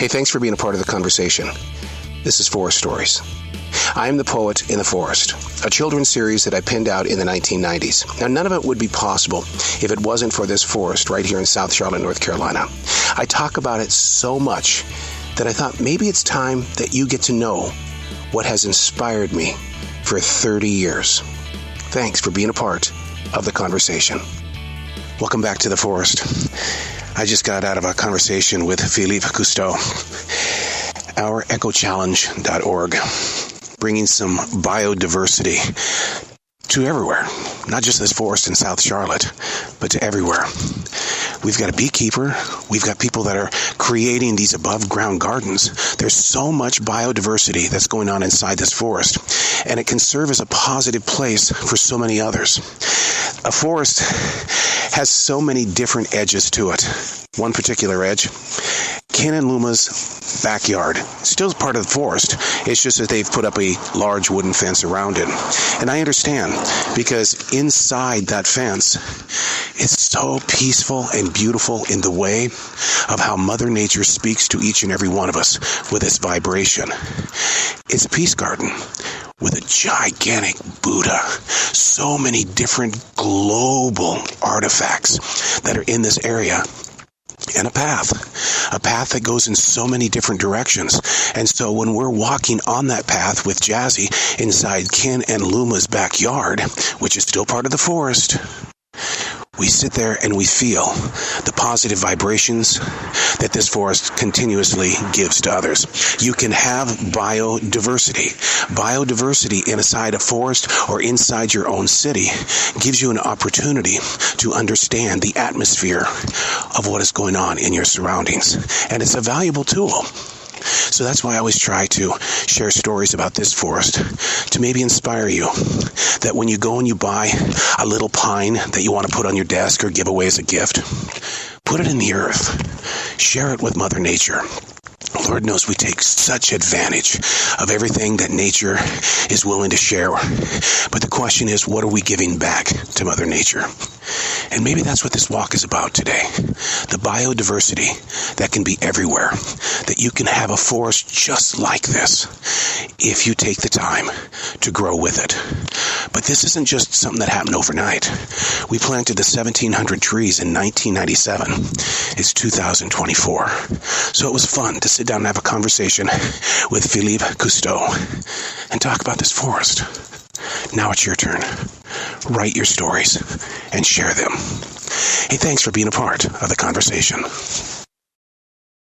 Hey, thanks for being a part of the conversation. This is Forest Stories. I am the Poet in the Forest, a children's series that I penned out in the 1990s. Now, none of it would be possible if it wasn't for this forest right here in South Charlotte, North Carolina. I talk about it so much that I thought maybe it's time that you get to know what has inspired me for 30 years. Thanks for being a part of the conversation. Welcome back to the forest. I just got out of a conversation with Philippe Cousteau, our ecochallenge.org, bringing some biodiversity to everywhere, not just this forest in South Charlotte, but to everywhere. We've got a beekeeper. We've got people that are creating these above-ground gardens. There's so much biodiversity that's going on inside this forest, and it can serve as a positive place for so many others. A forest has so many different edges to it. One particular edge, Ken and Luma's backyard. Still part of the forest. It's just that they've put up a large wooden fence around it. And I understand, because inside that fence, it's so peaceful and beautiful in the way of how Mother Nature speaks to each and every one of us with its vibration. It's a peace garden with a gigantic Buddha. So many different global artifacts that are in this area. And a path that goes in so many different directions. And so when we're walking on that path with Jazzy inside Ken and Luma's backyard, which is still part of the forest, we sit there and we feel the positive vibrations that this forest continuously gives to others. You can have biodiversity. Biodiversity inside a forest or inside your own city gives you an opportunity to understand the atmosphere of what is going on in your surroundings. And it's a valuable tool. So that's why I always try to share stories about this forest to maybe inspire you that when you go and you buy a little pine that you want to put on your desk or give away as a gift, put it in the earth. Share it with Mother Nature. Lord knows we take such advantage of everything that nature is willing to share. But the question is, what are we giving back to Mother Nature? And maybe that's what this walk is about today. The biodiversity that can be everywhere. That you can have a forest just like this if you take the time to grow with it. But this isn't just something that happened overnight. We planted the 1,700 trees in 1997. It's 2024. So it was fun to sit down and have a conversation with Philippe Cousteau and talk about this forest. Now it's your turn. Write your stories and share them. Hey, thanks for being a part of the conversation.